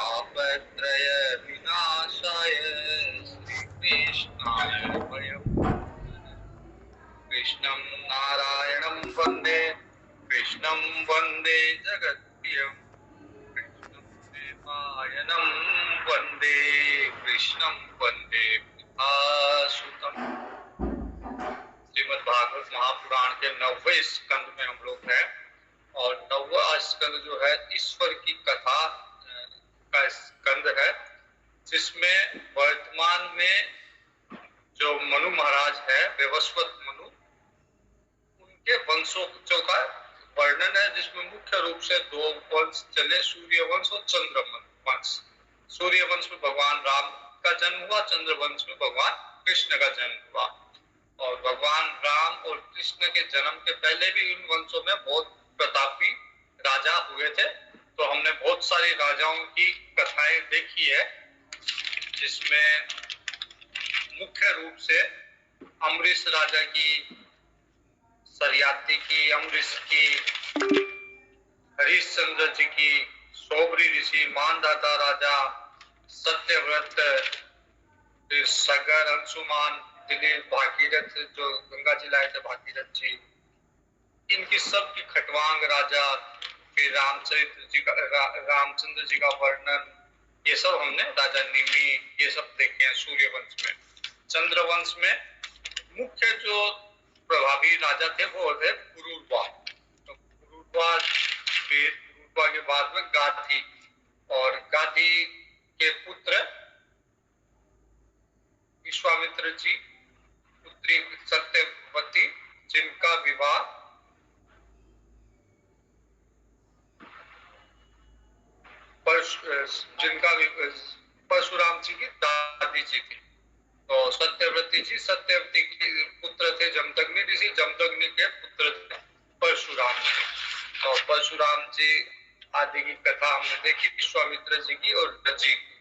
तापत्रय विनाशाय श्रीकृष्णाय वयम् कृष्णं नारायणं वन्दे कृष्णं वन्दे जगत्प्रियम् कृष्णं देवायनं वन्दे कृष्णं वन्दे पितासुतम्। श्रीमद् भागवत महापुराण के 9वें स्कंद में हम लोग हैं और 9वां स्कंद जो है ईश्वर की कथा का स्कंद है, जिसमें वर्तमान में जो मनु महाराज है, वैवस्वत मनु, उनके वंशों का वर्णन है, जिसमें मुख्य रूप से दो वंश चले, सूर्य वंश और चंद्र वंश। सूर्य वंश में भगवान राम का जन्म हुआ, चंद्र वंश में भगवान कृष्ण का जन्म हुआ। और भगवान राम और कृष्ण के जन्म के पहले भी इन वंशों में बहुत प्रतापी राजा हुए थे। तो हमने बहुत सारी राजाओं की कथाएं देखी है, जिसमें मुख्य रूप से अम्बरीश राजा की, सरियाती की, अम्बरीश की, हरिश्चंद्र जी की, सोबरी ऋषि, मानधाता राजा, सत्यव्रत, सगर, अंशुमान, दिलीप, भागीरथ जो गंगा जी लाए थे, भागीरथ जी, इनकी सब की खटवांग राजा, फिर रामचरित्र जी का, रामचंद्र जी का वर्णन, ये सब हमने, राजा निमि, ये सब देखे हैं सूर्यवंश में। चंद्रवंश में मुख्य जो प्रभावी राजा थे वो थे पुरुरवा। तो पुरुरवा, फिर पुरुरवा के बाद में गाधी, और गाधी के पुत्र विश्वामित्र जी, पुत्री सत्यवती, जिनका विवाह परशुराम जी की दादी जी थी। तो सत्यवती जी, सत्यवती के पुत्र थे जमदग्नि ऋषि, जमदग्नि के पुत्र थे परशुराम जी। तो परशुराम जी आदि की कथा हमने देखी, विश्वामित्र जी की और रजी की।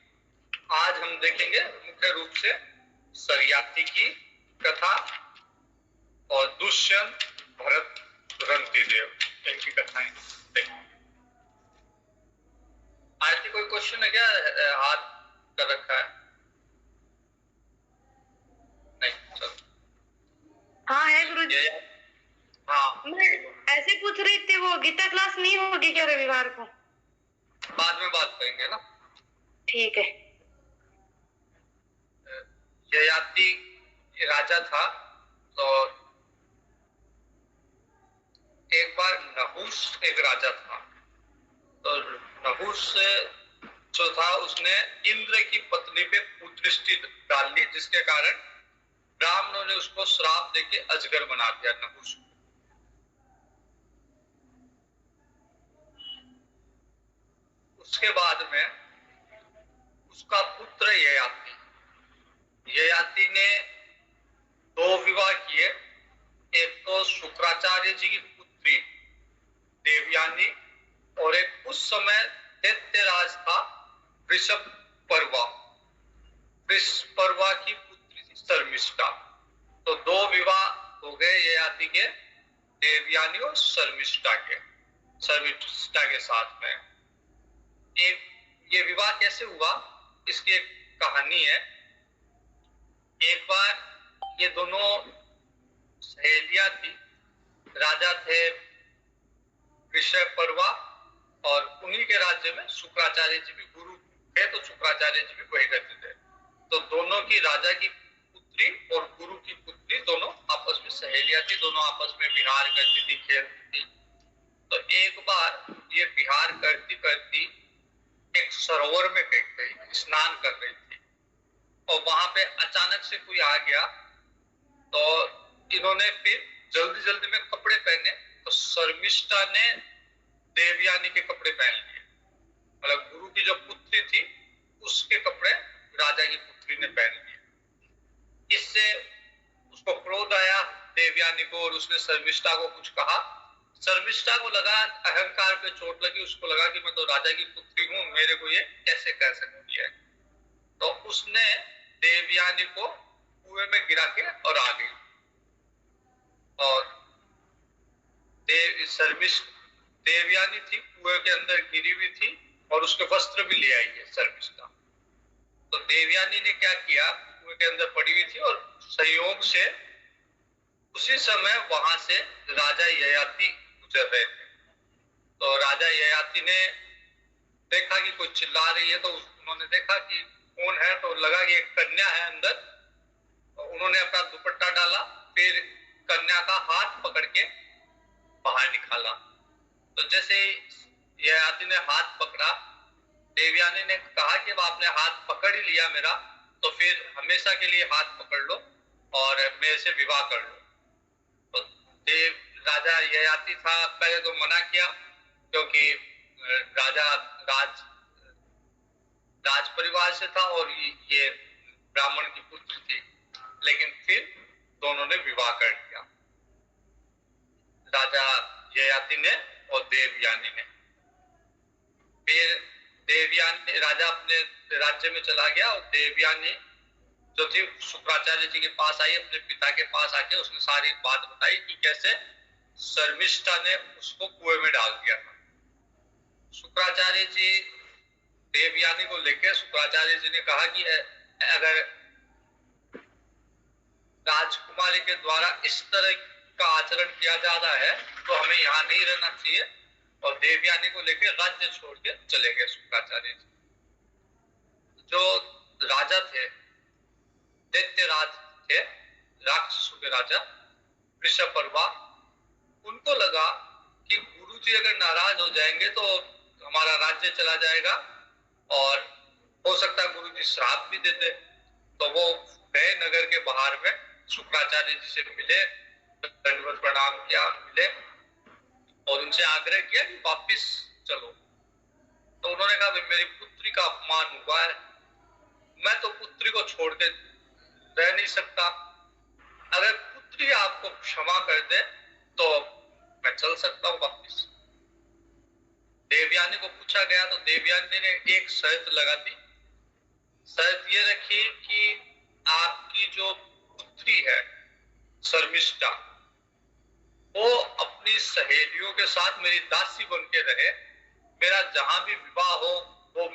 आज हम देखेंगे मुख्य रूप से सरियाती की कथा और दुष्यंत, भरत, रंतिदेव, इनकी कथाएं देखेंगे। आज कोई क्वेश्चन है क्या? हाथ कर रखा है? नहीं, चलो। हाँ है गुरुजी। हाँ, मैं ऐसे पूछ रही थी, वो गीता क्लास नहीं होगी क्या रविवार को? बाद में बात करेंगे ना। ठीक है। ययाति राजा था, तो एक बार नहुष एक राजा था। तो नहुष जो था, उसने इंद्र की पत्नी पे कुदृष्टि डाल ली, जिसके कारण ब्राह्मणों ने उसको श्राप देके अजगर बना दिया, नहुष। उसके बाद में उसका पुत्र ययाति ने 2 विवाह किए। एक तो शुक्राचार्य जी की पुत्री देवयानी, और एक उस समय दैत्यराज था वृषपर्वा की पुत्री थी शर्मिष्ठा। तो 2 विवाह हो गए ययाति के, देवयानी और शर्मिष्ठा के साथ में। ये विवाह कैसे हुआ, इसकी एक कहानी है। एक बार ये दोनों सहेलियां थी, राजा थे वृषपर्वा, और उन्हीं के राज्य में शुक्राचार्य जी भी गुरु थे, तो शुक्राचार्य जी भी वही रहते थे। तो दोनों की, राजा की पुत्री और गुरु की पुत्री, दोनों आपस में सहेलियां थी, दोनों आपस में विहार करती थी, खेलती थी। तो एक बार ये विहार करती करती एक सरोवर में गई, स्नान कर रही थी, और वहां पे अचानक से कोई आ गया। तो इन्होंने फिर जल्दी जल्दी में कपड़े पहने, तो शर्मिष्ठा ने देवयानी के कपड़े पहन लिए, मतलब गुरु की जो पुत्री थी उसके कपड़े राजा की पुत्री ने पहन लिए। इससे उसको क्रोध आया देवयानी को, और उसने शर्मिष्ठा को कुछ कहा। शर्मिष्ठा को लगा, अहंकार पे चोट लगी, उसको लगा कि मैं तो राजा की पुत्री हूँ, मेरे को ये कैसे कह सकती है। तो उसने देवयानी को कुएं में गिरा के और आ गई। और देवयानी थी कुएं के अंदर गिरी हुई थी, और उसके वस्त्र भी ले आई है शर्मिष्ठा। तो देवयानी ने क्या किया, कुएं के अंदर पड़ी हुई थी और संयोग से उसी समय वहां से राजा ययाति गुजर रहे थे। तो राजा ययाति ने देखा कि कोई चिल्ला रही है, तो उन्होंने देखा कि कौन है, तो लगा कि एक कन्या है अंदर। तो उन्होंने अपना दुपट्टा डाला, फिर कन्या का हाथ पकड़ के बाहर निकाला। तो जैसे ययाति ने हाथ पकड़ा, देवयानी ने कहा कि अब आपने हाथ पकड़ ही लिया मेरा, तो फिर हमेशा के लिए हाथ पकड़ लो और मेरे से विवाह कर लो। तो राजा ययाति था, पहले तो मना किया क्योंकि राजा राज परिवार से था और ये ब्राह्मण की पुत्र थी, लेकिन फिर दोनों ने विवाह कर लिया, राजा ययाति ने और देवयानी ने। फिर देवयानी राजा अपने राज्य में चला गया और देवयानी जो थी शुक्राचार्य जी के पास आई, अपने पिता के पास आके उसने सारी बात बताई कि कैसे शर्मिष्ठा ने उसको कुएं में डाल दिया था। शुक्राचार्य जी देवयानी को लेकर शुक्राचार्य जी ने कहा कि अगर राजकुमारी के द्वारा इस तरह का आचरण किया जा रहा है तो हमें यहाँ नहीं रहना चाहिए, और देवयानी को लेकर राज्य छोड़ के चले गए शुक्राचार्य जी। जो राजा थे, दैत्यराज थे, राक्षसों के राजा वृषपर्वा, उनको लगा कि गुरुजी अगर नाराज हो जाएंगे तो हमारा राज्य चला जाएगा और हो सकता है गुरुजी श्राप भी देते। तो वो गए नगर के बाहर में, शुक्राचार्य जी से मिले, दंडवत प्रणाम किया, मिले और उनसे आग्रह किया कि वापिस चलो। तो उन्होंने कहा मेरी पुत्री का अपमान हुआ है, मैं तो पुत्री को छोड़ के रह नहीं सकता, अगर पुत्री आपको क्षमा कर दे तो मैं चल सकता हूं वापिस। देवयानी को पूछा गया तो देवयानी ने एक शर्त लगा दी। शर्त ये रखी कि आपकी जो पुत्री है शर्मिष्ठा, वो अपनी सहेलियों के साथ मेरी दासी बन के रहे, मेरा जहां भी विवाह हो वो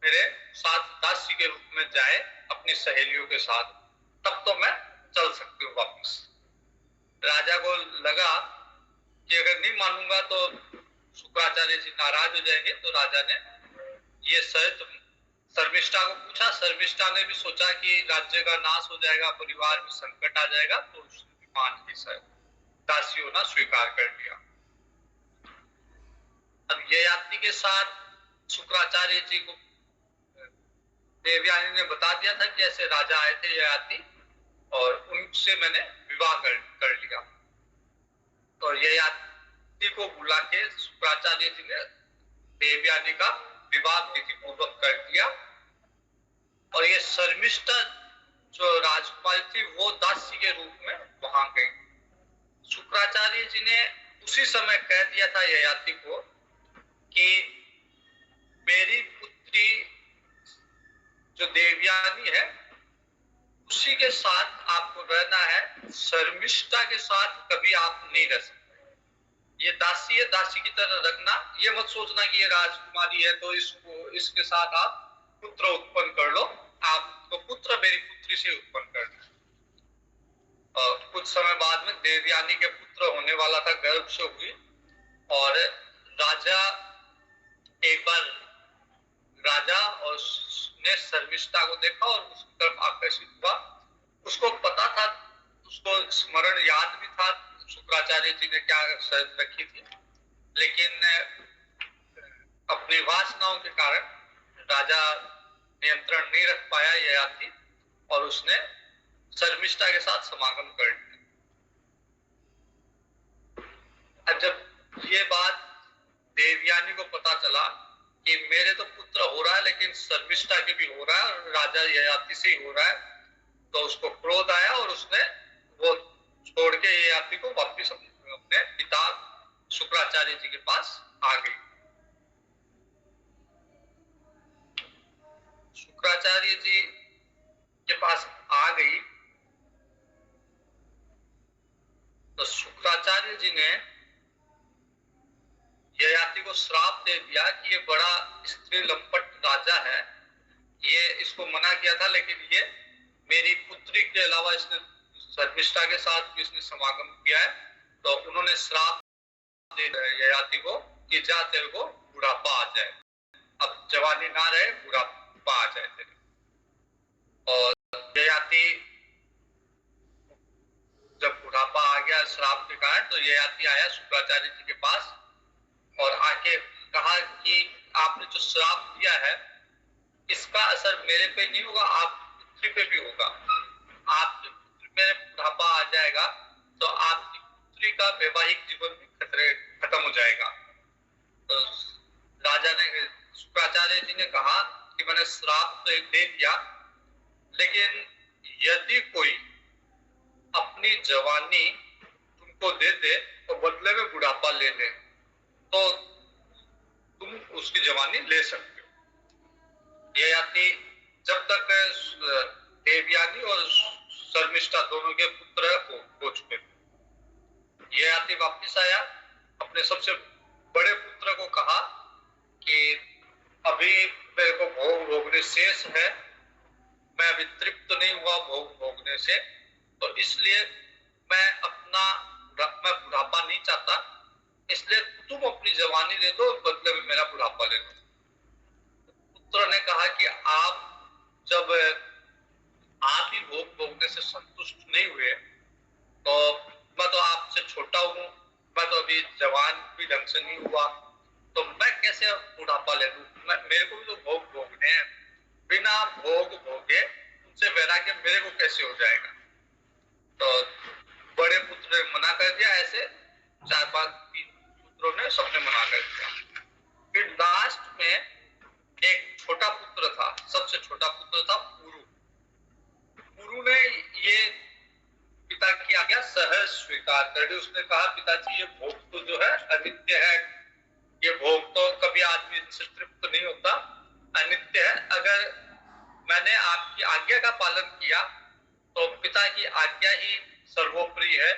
मेरे साथ दासी के रूप में जाए अपनी सहेलियों के साथ, तब तो मैं चल सकती हूँ वापस। राजा को लगा कि अगर नहीं मानूंगा तो शुक्राचार्य जी नाराज हो जाएंगे, तो राजा ने ये शर्त शर्मिष्ठा को पूछा। शर्मिष्ठा ने भी सोचा कि राज्य का नाश हो जाएगा, परिवार में संकट आ जाएगा, तो उसने मान ली शर्त, दासी होना स्वीकार कर लिया। अब ययाति के साथ शुक्राचार्य जी को देवयानी ने बता दिया था कि ऐसे राजा आए थे ययाति और उनसे मैंने विवाह कर लिया। तो ययाति को बुला के शुक्राचार्य जी ने देवयानी का विवाह विधि पूर्वक कर दिया और ये शर्मिष्ठा जो राजकुमारी थी वो दासी के रूप में वहां गई। शुक्राचार्य जी ने उसी समय कह दिया था ययाति को कि मेरी पुत्री जो देवयानी है उसी के साथ आपको रहना है, शर्मिष्ठा के साथ कभी आप नहीं रह सकते। ये दासी है, दासी की तरह रखना, ये मत सोचना कि ये राजकुमारी है तो इसके साथ आप पुत्र उत्पन्न कर लो, आपको पुत्र मेरी पुत्री से उत्पन्न करना। और कुछ समय बाद में देवयानी के पुत्र होने वाला था, गर्भ से हुई, और राजा एक बार राजा और ने शर्मिष्ठा को देखा और उसकी तरफ आकर्षित हुआ। उसको पता था, उसको स्मरण याद भी था शुक्राचार्य जी ने क्या शर्त रखी थी, लेकिन अपनी वासनाओं के कारण राजा नियंत्रण नहीं रख पाया ययाति और उसने शर्मिष्ठा के साथ समागम कर दिया। अब जब ये बात देवयानी को पता चला कि मेरे तो पुत्र हो रहा है लेकिन शर्मिष्ठा के भी हो रहा है और राजा ययाति से ही हो रहा है, तो उसको क्रोध आया और उसने वो छोड़ के ययाति को वापिस अपने पिता शुक्राचार्य जी के पास आ गई। शुक्राचार्य जी के पास आ गई तो शुक्राचार्य जी ने ययाति को श्राप दे दिया कि ये बड़ा स्त्री लंपट राजा है, ये इसको मना किया था, लेकिन ये मेरी पुत्री के अलावा इसने शर्मिष्ठा के साथ भी इसने समागम किया है, तो उन्होंने श्राप दे दिया ययाति को कि जा तेरे को बुढ़ापा आ जाए, अब जवानी ना रहे, बुढ़ापा आ जाए तेरे। और ययाति जब बुढ़ापा आ गया श्राप के कारण, तो ययाति आया शुक्राचार्य जी के पास और आके कहा कि आपने जो श्राप दिया है इसका असर मेरे पे नहीं होगा, आपकी पुत्री पे भी होगा। आपकी पुत्री में बुढ़ापा आ जाएगा तो आपकी पुत्री का वैवाहिक जीवन भी खत्म हो जाएगा। तो राजा ने, शुक्राचार्य जी ने कहा कि मैंने श्राप तो दे दिया, लेकिन यदि कोई अपनी जवानी तुमको दे दे और बदले में बुढ़ापा ले ले तो तुम उसकी जवानी ले सकते हो। ययाति जब तक देवयानी और शर्मिष्ठा दोनों के पुत्र हो चुके थे। ययाति वापस आया, अपने सबसे बड़े पुत्र को कहा कि अभी मेरे को भोग भोगने शेष है, मैं अभी तृप्त नहीं हुआ भोग भोगने से, तो इसलिए मैं बुढ़ापा नहीं चाहता, इसलिए तुम अपनी जवानी दे दो, बदले में मेरा बुढ़ापा ले लो। पुत्र ने कहा कि आप जब आप ही भोग भोगने से संतुष्ट नहीं हुए, तो मैं तो आपसे छोटा हूँ, मैं तो अभी जवान भी ढंग से नहीं हुआ, तो मैं कैसे बुढ़ापा ले लूं? मेरे को भी तो भोग भोगने हैं, बिना भोग भोगे उनसे वैराग्य मेरे को कैसे हो जाएगा? तो बड़े पुत्र ने मना कर दिया, ऐसे 4-5 पुत्रों ने सबने मना कर दिया। फिर लास्ट में एक छोटा पुत्र था, सबसे छोटा पुत्र था पुरु। पुरु ने ये पिता की आज्ञा सहज स्वीकार कर दी। उसने कहा पिताजी ये भोग तो जो है अनित्य है, ये भोग तो कभी आदमी इनसे तृप्त नहीं होता, अनित्य है। अगर मैंने आपकी आज्ञा का पालन किया तो पिता की आज्ञा ही सर्वोपरि है,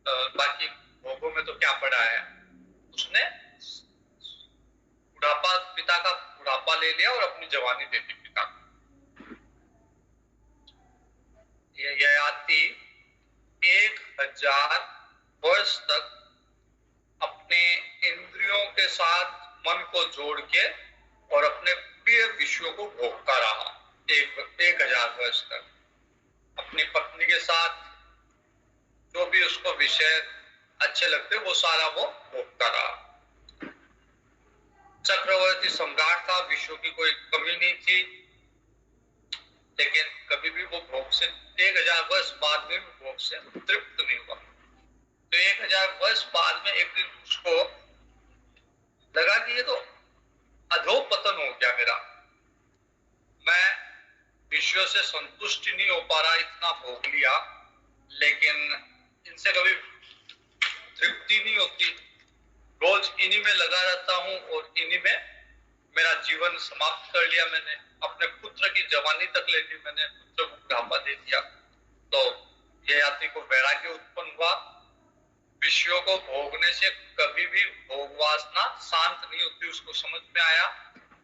बाकी भोगों में तो क्या पड़ा है। उसने पिता का बुढ़ापा ले लिया और अपनी जवानी दे दी पिता को। ययाति 1000 वर्ष तक अपने इंद्रियों के साथ मन को जोड़ के और अपने प्रिय विषयों को भोगता रहा। 1000 वर्ष तक अपनी पत्नी के साथ जो भी उसको विषय अच्छे लगते वो सारा वो भोगता रहा। चक्रवर्ती सम्राट था, विषयों की कोई कमी नहीं थी, लेकिन कभी भी वो भोग से 1000 वर्ष बाद में भी भोग से तृप्त नहीं हुआ। तो 1000 वर्ष बाद में एक दिन उसको लगा कि ये तो अधोपतन हो गया मेरा, मैं विषयों से संतुष्टि नहीं हो पा रहा, इतना भोग लिया लेकिन इनसे कभी तृप्ति नहीं होती, रोज इन्हीं में लगा रहता हूँ और इन्हीं में मेरा जीवन समाप्त कर लिया मैंने, अपने पुत्र की जवानी तक ले ली मैंने, पुत्र को बुढ़ापा दे दिया। तो ययाति को वैराग्य उत्पन्न हुआ। विषयों को भोगने से कभी भी भोग वासना शांत नहीं होती, उसको समझ में आया।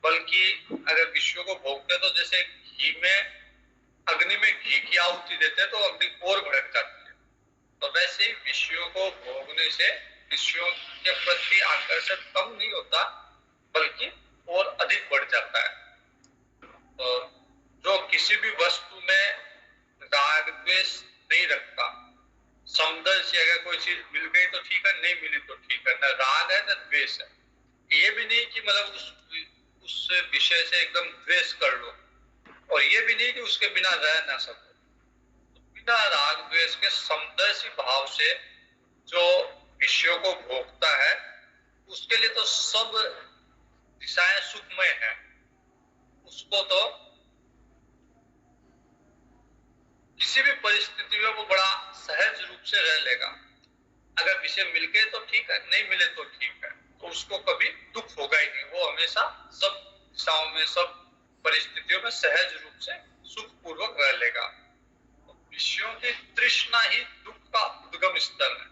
बल्कि अगर विषयों को भोगते तो जैसे घी में, अग्नि में घी की आहुति देते तो अग्नि और भड़क जाती है, तो वैसे ही विषयों को भोगने से विषयों के प्रति आकर्षण कम नहीं होता बल्कि और अधिक बढ़ जाता है। तो जो किसी भी वस्तु में राग द्वेष नहीं रखता, समदर्शी, अगर कोई चीज मिल गई तो ठीक है, नहीं मिली तो ठीक है, न राग है न द्वेष है। ये भी नहीं कि मतलब उस विषय से एकदम द्वेष कर लो, और ये भी नहीं कि उसके बिना रह ना सको। तो बिना राग द्वेष के समदर्शी भाव से जो विषयों को भोगता है उसके लिए तो सब दिशाएं सुखमय है, उसको तो किसी भी परिस्थिति में वो बड़ा सहज रूप से रह लेगा। अगर विषय मिल गए तो ठीक है, नहीं मिले तो ठीक है, तो उसको कभी दुख होगा ही नहीं, वो हमेशा सब दिशाओं में, सब परिस्थितियों में सहज रूप से सुखपूर्वक रह लेगा। तो विषयों की तृष्णा ही दुख का उद्गम स्तर है।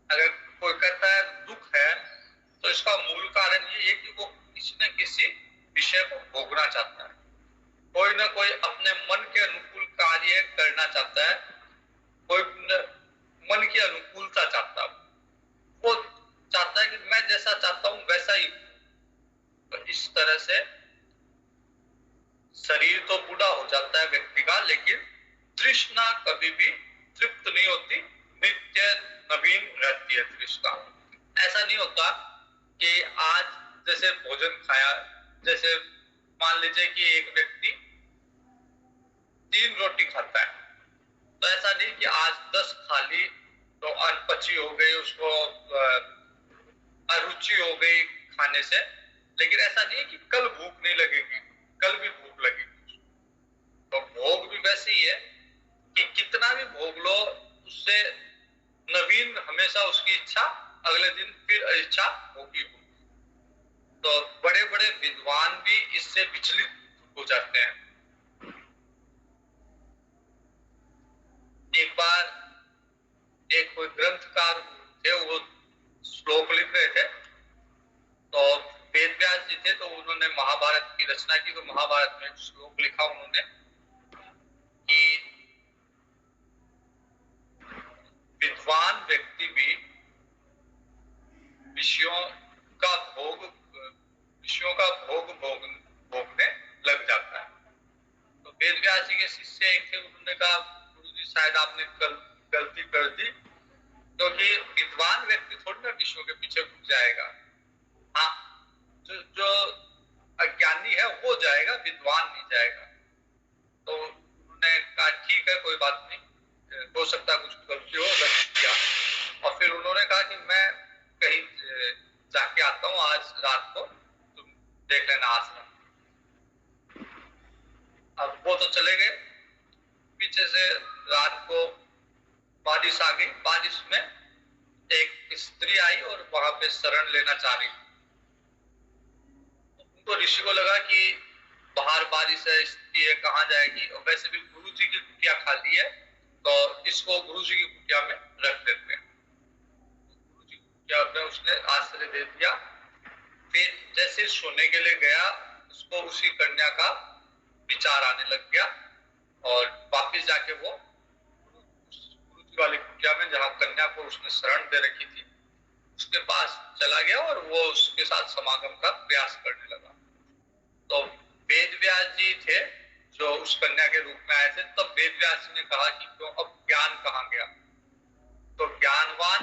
अगर कोई कहता है दुख है तो इसका मूल कारण ये है कि वो किसी न किसी विषय को भोगना चाहता है, कोई ना कोई अपने मन के अनुकूल कार्य करना चाहता है, कोई मन की अनुकूलता चाहता है, वो चाहता है कि मैं जैसा चाहता हूं वैसा ही। तो इस तरह से शरीर तो बूढ़ा हो जाता है व्यक्ति का, लेकिन तृष्णा कभी भी तृप्त नहीं होती, नित्य नवीन रहती है तृष्णा। ऐसा नहीं होता कि आज जैसे भोजन खाया, जैसे मान लीजिए कि एक व्यक्ति 3 रोटी खाता है, तो ऐसा नहीं कि आज 10 खा ली तो अनपची हो गई, उसको अरुचि हो गई खाने से, लेकिन ऐसा नहीं है कि कल भूख नहीं लगेगी, कल भी भूख लगेगी। तो भोग भी वैसे ही है कि कितना भी भोग लो, उससे नवीन हमेशा उसकी इच्छा अगले दिन फिर इच्छा होगी। तो बड़े बड़े विद्वान भी इससे विचलित हो जाते हैं। एक बार एक कोई ग्रंथकार थे, वो श्लोक लिख रहे थे, तो वेद व्यास जी थे, तो उन्होंने महाभारत की रचना की। तो महाभारत में श्लोक लिखा उन्होंने कि विद्वान व्यक्ति भी विषयों का भोग भोगने लग जाता है। तो वेद व्यास जी के शिष्य एक थे, उन्होंने कहा गुरुजी शायद आपने गलती कर दी, क्योंकि विद्वान व्यक्ति थोड़ी ना विषयों के पीछे घूम जाएगा। हाँ, जो अज्ञानी है वो जाएगा, विद्वान नहीं जाएगा। तो उन्होंने कहा ठीक है, कोई बात नहीं, हो सकता है कुछ गलती हो, गलती किया। और फिर उन्होंने कहा कि मैं कहीं जाके आता हूँ आज रात को, तुम देख लेना आश्रम। अब वो तो चले गए। पीछे से रात को बारिश आ गई। बारिश में एक स्त्री आई और वहां पे शरण लेना चाह रही। उनको ऋषि को लगा कि बाहर बारिश है, स्त्री है, कहाँ जाएगी, और वैसे भी गुरु जी की कुटिया खाली है, तो इसको गुरु जी की कुटिया में रख देते हैं। गुरु जी की कुटिया में उसने आश्रय दे दिया। फिर जैसे सोने के लिए गया, उसको उसी कन्या का विचार आने लग गया, और वापिस जाके वो गुरु जी वाली कुटिया में, जहाँ कन्या को उसने शरण दे रखी थी, उसके पास चला गया और वो उसके साथ समागम का प्रयास करने लगा। तो वेद व्यास जी थे जो उस कन्या के रूप में आए थे। तब वेद व्यास जी ने कहा कि क्यों, अब ज्ञान कहाँ गया। तो ज्ञानवान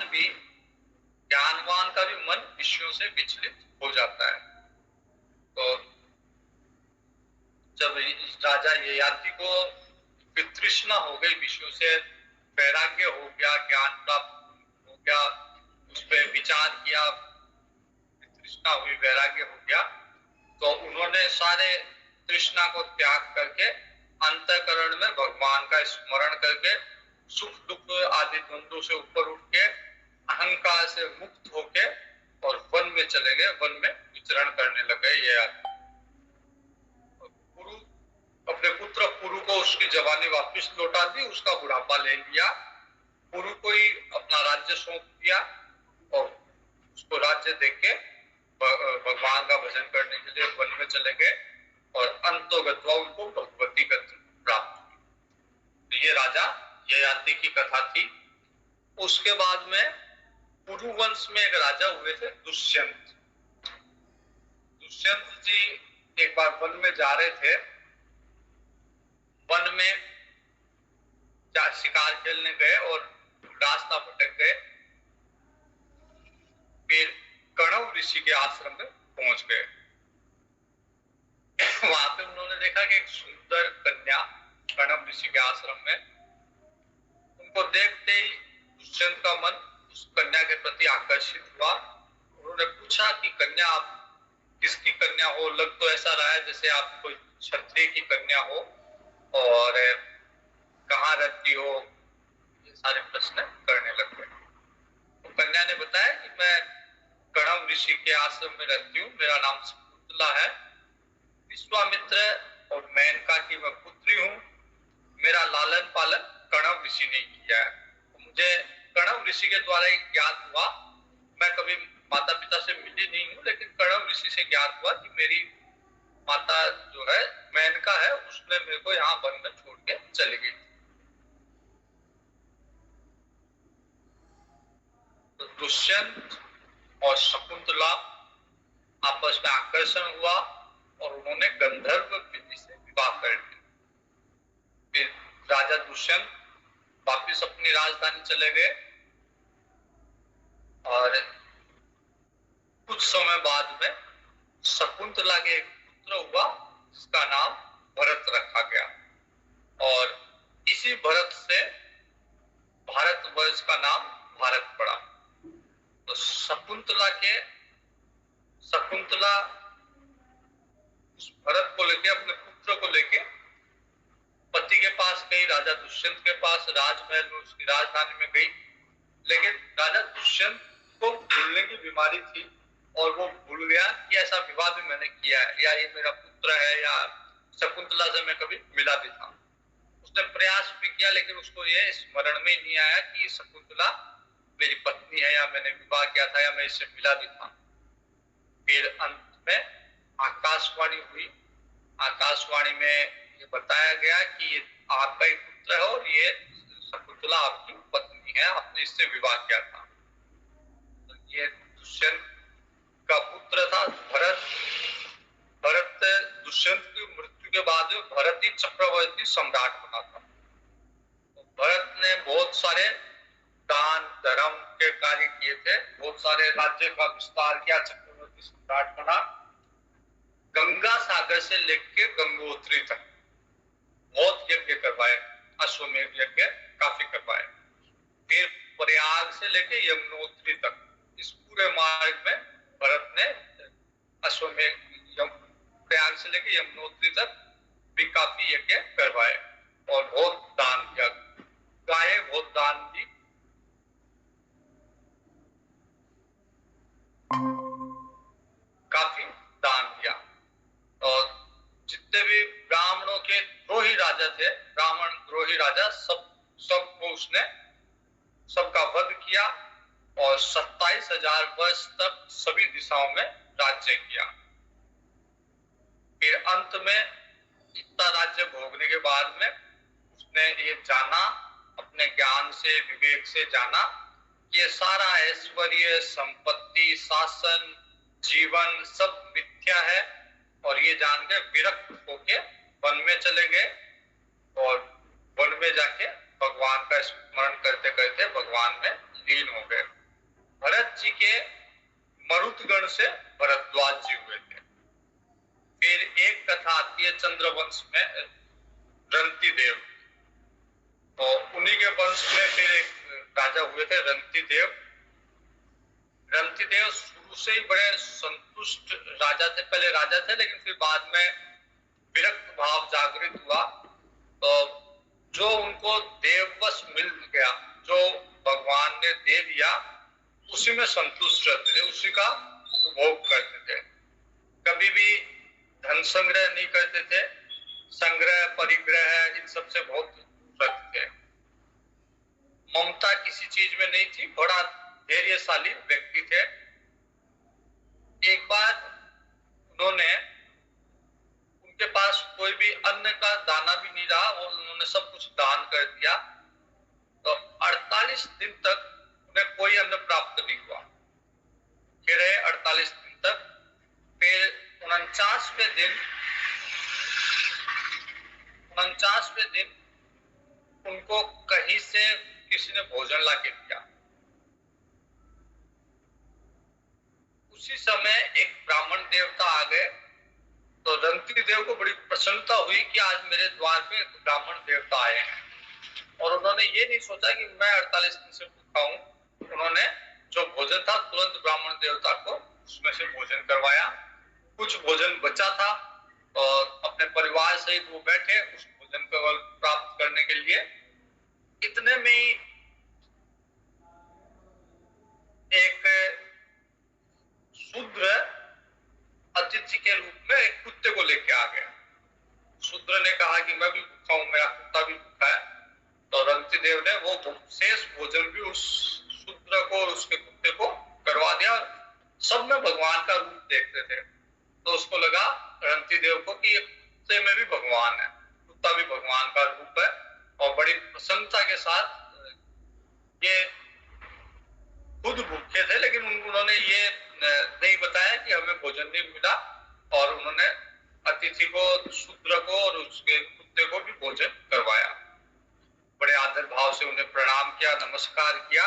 का भी मन विषयों से विचलित हो जाता है। तो जब राजा ययाति को वितृष्णा हो गई, विषयों से वैराग्य हो गया, ज्ञान प्राप्त हो गया, उस पर विचार किया, तृष्णा हुई, वैराग्य हो गया, तो उन्होंने सारे तृष्णा को त्याग करके अंतःकरण में भगवान का स्मरण करके सुख दुख आदि द्वंद्वों से ऊपर उठ के अहंकार से मुक्त होके और वन में चले गए, वन में विचरण करने लगे। ये पुरु अपने पुत्र पुरु को उसकी जवानी वापस लौटा दी, उसका बुढ़ापा ले लिया, पुरु को ही अपना राज्य सौंप दिया और उसको राज्य देके भगवान का भजन करने के लिए वन में चले गए, और अंतोगत्वा उनको भगवती गति प्राप्त हुई। तो ये राजा ययाति की कथा थी। उसके बाद में पुरुवंश में एक राजा हुए थे, दुष्यंत। दुष्यंत जी एक बार वन में जा रहे थे, वन में शिकार खेलने गए और रास्ता भटक गए। फिर कणव ऋषि के आश्रम में पहुंच गए। वहां पे उन्होंने देखा कि एक सुंदर कन्या कणव ऋषि के आश्रम में, उनको देखते ही दुष्यंत का मन उस कन्या के प्रति आकर्षित हुआ। उन्होंने पूछा कि कन्या आप किसकी कन्या हो, लग तो ऐसा रहा है जैसे आप कोई क्षत्रिय की कन्या हो, और कहाँ रहती हो, ये सारे प्रश्न करने लग गए। तो कन्या ने बताया कि मैं कणव ऋषि के आश्रम में रहती हूँ, मेरा नाम शकुंतला है, विश्वामित्र और मेनका की मैं पुत्री हूँ, मेरा लालन पालन कणव ऋषि ने किया है। मुझे कणव ऋषि के द्वारा ज्ञात हुआ, मैं कभी माता पिता से मिली नहीं हूँ, लेकिन कण्व ऋषि से ज्ञात हुआ कि मेरी माता जो है मेनका है, उसने मेरे को यहाँ वन में छोड़ के चली गई। तो दुष्यंत और शकुंतला आपस में आकर्षण हुआ और उन्होंने गंधर्व विधि से विवाह कर दिया। फिर राजा दुष्यंत वापिस अपनी राजधानी चले गए और कुछ समय बाद में शकुंतला के एक पुत्र हुआ जिसका नाम भरत रखा गया और इसी भरत से भारतवर्ष का नाम भारत पड़ा। तो शकुंतला उस भरत को लेके, अपने पुत्र को लेके पति के पास गई, राजा दुष्यंत के पास राजमहल में उसकी राजधानी में गई। लेकिन राजा दुष्यंत को भूलने की बीमारी थी और वो भूल गया कि ऐसा विवाह भी मैंने किया है, या ये मेरा पुत्र है, या शकुंतला से मैं कभी मिला भी था। उसने प्रयास भी किया लेकिन उसको ये स्मरण में नहीं आया कि शकुंतला मेरी पत्नी है, या मैंने विवाह किया था, या मैं इससे मिला भी था। फिर अंत में आकाशवाणी हुई। आकाशवाणी में ये बताया गया कि ये आपका ही पुत्र है और ये शकुंतला आपकी पत्नी है, आपने इससे विवाह किया था। तो ये दुष्यंत का पुत्र था भरत। भरत दुष्यंत की मृत्यु के बाद भरत ही चक्रवर्ती सम्राट बना था। तो भरत ने बहुत सारे दान धर्म के कार्य किए थे, बहुत सारे राज्य का विस्तार किया, चक्रवर्ती सम्राट बना। गंगा सागर से लेकर गंगोत्री तक बहुत यज्ञ करवाए, अश्वमेध यज्ञ काफी करवाए। फिर प्रयाग से लेकर यमुनोत्री तक इस पूरे मार्ग में भरत ने अश्वमेध, प्रयाग से लेकर यमुनोत्री तक भी काफी यज्ञ करवाए और बहुत दान किया, गायें बहुत दान दी। काफी दान दिया और जितने भी ब्राह्मणों के द्रोही राजा थे, ब्राह्मण द्रोही राजा, सबको उसने सबका वध किया और 27,000 वर्ष तक सभी दिशाओं में राज्य किया। फिर अंत में इतना राज्य भोगने के बाद में उसने ये जाना, अपने ज्ञान से विवेक से जाना, ये सारा ऐश्वर्य, संपत्ति, शासन, जीवन सब मिथ्या है और ये जान के विरक्त होके वन में चले गए और वन में जाके भगवान का स्मरण करते करते भगवान में लीन हो गए। भरत जी के मरुतगण से भरद्वाज जी हुए थे। फिर एक कथा आती है चंद्रवंश में, रंती देव, तो उन्हीं के वंश में फिर एक राजा हुए थे रंती देव। रंती देव शुरू से ही बड़े संतुष्ट राजा थे, पहले राजा थे लेकिन फिर बाद में विरक्त भाव जागृत हुआ, तो जो उनको देववश मिल गया, जो भगवान ने दे दिया, उसी में संतुष्ट रहते थे, उसी का उपभोग करते थे। कभी भी धन संग्रह नहीं करते थे, संग्रह परिग्रह इन सब से बहुत रखते थे। ममता किसी चीज में नहीं थी, बड़ा धैर्यशाली व्यक्ति थे। एक बार उन्होंने, उनके पास कोई भी अन्न का दाना भी नहीं रहा, वो उन्होंने सब कुछ दान कर दिया, तो 48 दिन तक उन्हें कोई अन्न प्राप्त नहीं हुआ। फिर 48 दिन तक, फिर 49वें दिन उनको कहीं से किसी ने भोजन लाके दिया। उसी समय एक ब्राह्मण देवता आ गए, तो रंती देव को बड़ी प्रसन्नता हुई कि आज मेरे द्वार पे एक ब्राह्मण देवता आए हैं, और उन्होंने ये नहीं सोचा कि मैं 48 दिन से भूखा हूं। उन्होंने जो भोजन था तुरंत ब्राह्मण देवता को उसमें से भोजन करवाया। कुछ भोजन बचा था और अपने परिवार सहित वो बैठे उस भोजन को प्राप्त करने के लिए। इतने में ही एक शूद्र अतिथि के रूप में एक कुत्ते को लेके आ गया। शूद्र ने कहा कि मैं भी भूखा हूं, मेरा कुत्ता भी भूखा है, तो रंती देव ने वो शेष भोजन भी उस शूद्र को और उसके कुत्ते को करवा दिया। देव को कि ये कुत्ते में भी भगवान है, कुत्ता भी भगवान का रूप है। और बड़ी प्रसन्नता के साथ ये खुद भूखे थे, लेकिन उन्होंने ये नहीं बताया कि हमें भोजन नहीं मिला, और उन्होंने अतिथि को, शूद्र को और उसके कुत्ते को भी भोजन करवाया। बड़े आदर भाव से उन्हें प्रणाम किया, नमस्कार किया।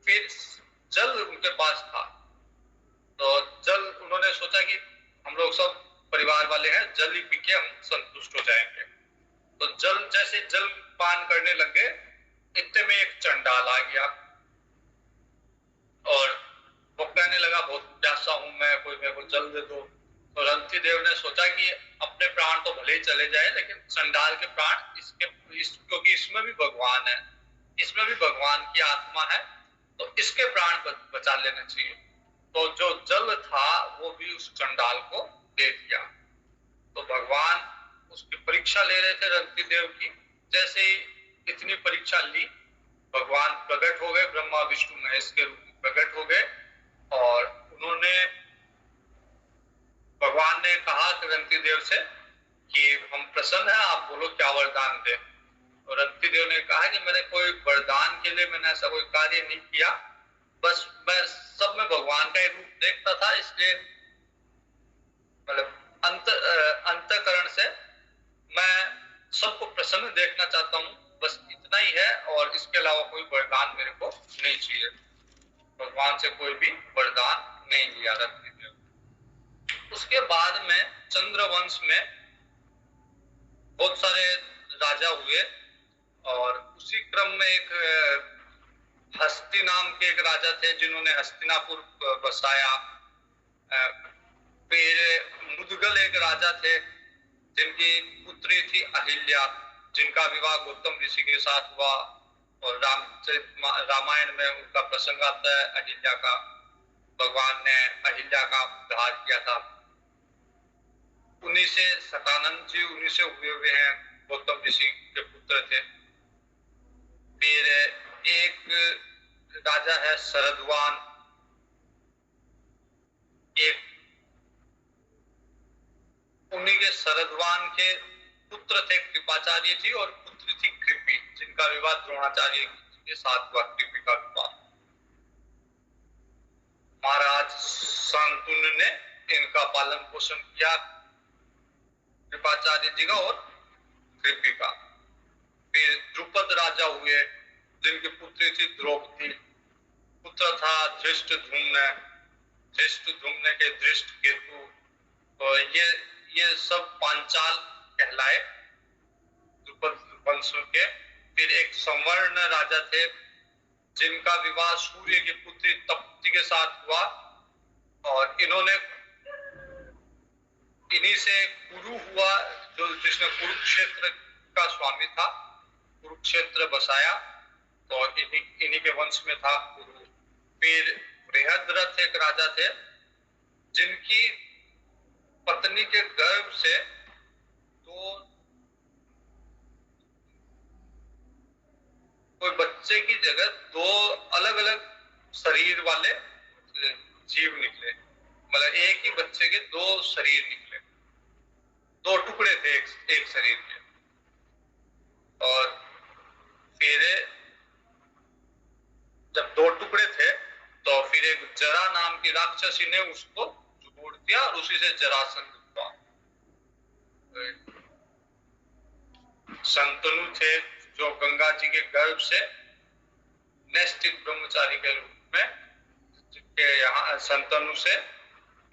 फिर जल उनके पास था, तो जल उन्होंने सोचा कि हम लोग सब परिवार वाले हैं, जल ही पी के हम संतुष्ट हो जाएंगे। तो जैसे जल पान करने लगे, इतने में एक चंडाल आ गया और वो कहने लगा बहुत प्यासा हूं मैं, कोई मेरे को जल दे दो। तो रंती देव ने सोचा कि अपने प्राण तो भले ही चले जाए, लेकिन चंडाल के प्राण क्योंकि इसमें भी भगवान है, इसमें भी भगवान की आत्मा है, तो इसके प्राण बचा लेने चाहिए। तो जो जल था वो भी उस चंडाल को दे दिया। तो भगवान उसकी परीक्षा ले रहे थे रंती देव की। जैसे ही इतनी परीक्षा ली, भगवान प्रकट हो गए, ब्रह्मा विष्णु महेश के रूप में प्रकट हो गए, और उन्होंने, भगवान ने कहा रंती देव से कि हम प्रसन्न हैं, आप बोलो क्या वरदान दे। और रंती देव ने कहा कि मैंने कोई वरदान के लिए मैंने ऐसा कोई कार्य नहीं किया, बस मैं सब में भगवान का ही रूप देखता था, इसलिए मतलब अंतःकरण से मैं सबको प्रसन्न देखना चाहता हूँ, बस इतना ही है, और इसके अलावा कोई वरदान मेरे को नहीं चाहिए। भगवान से कोई भी वरदान नहीं लिया रंती देव। उसके बाद में चंद्रवंश में बहुत सारे राजा हुए, और उसी क्रम में एक हस्ती नाम के एक राजा थे जिन्होंने हस्तिनापुर बसाया। फिर मुदगल एक राजा थे जिनकी पुत्री थी अहिल्या, जिनका विवाह गौतम ऋषि के साथ हुआ, और रामायण में उनका प्रसंग आता है अहिल्या का। भगवान ने अहिल्या का उद्धार किया था। उन्हीं से सतानंद जी उन्हीं से हुए हैं, गौतम ऋषि के पुत्र थे। फिर एक राजा है शरदवान, एक उन्हीं के शरदवान के पुत्र थे कृपाचार्य जी, और पुत्री थी कृपी, जिनका विवाह द्रोणाचार्य के साथ हुआ। कृपी का विवाह महाराज शांतनु ने इनका पालन पोषण किया, कृपाचार्य जी का और कृपी का। फिर द्रुपद राजा हुए, जिनकी पुत्री थी द्रौपदी, पुत्र था धृष्टद्युम्न, धृष्टद्युम्न के धृष्ट केतु। तो ये सब पांचाल कहलाए द्रुपद वंशों के। फिर एक संवर्ण राजा थे जिनका विवाह सूर्य की पुत्री तप्ती के साथ हुआ, और इन्हीं से कुरु हुआ, जो जिसने कुरुक्षेत्र का स्वामी था, कुरुक्षेत्र बसाया, तो इन्हीं के वंश में था कुरु। फिर बृहद्रथ एक राजा थे जिनकी पत्नी के गर्भ से कोई बच्चे की जगह दो अलग अलग शरीर वाले जीव निकले, मतलब एक ही बच्चे के दो शरीर निकले, दो टुकड़े थे एक शरीर के। और फिर जब दो टुकड़े थे तो फिर एक जरा नाम की राक्षसी ने उसको जोड़ दिया, और उसी से जरासंध हुआ। शंतनु थे जो गंगा जी के गर्भ से नैष्ठिक ब्रह्मचारी के रूप में, जिनके यहाँ शंतनु से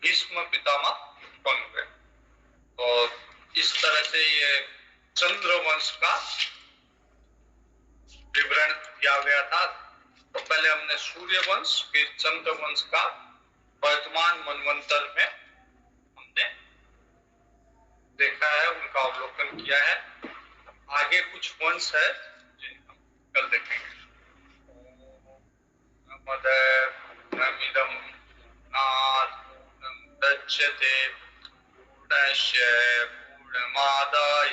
भीष्म पितामह बन गए। और इस तरह से ये चंद्रवंश का विवरण दिया गया था। तो पहले हमने सूर्य वंश, फिर चंद्रवंश का वर्तमान मनवंतर में हमने देखा है, उनका अवलोकन किया है। आगे कुछ वंश है जिन्हें हम कल देखेंगे। पूर्णमिदं पूर्णमुदच्यते पूर्णस्य पूर्णमादाय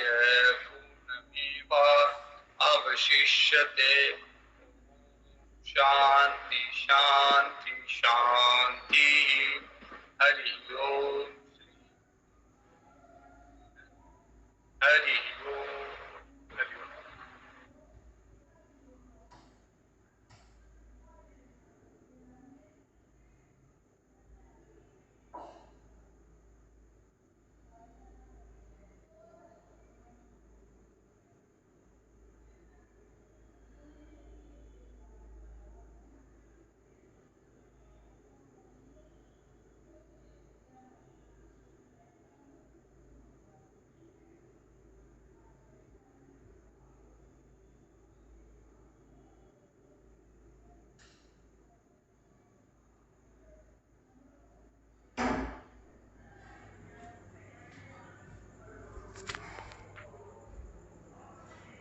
पूर्णमेव अवशिष्यते। शांति शांति शांति। हरि ओम। हरि ओम।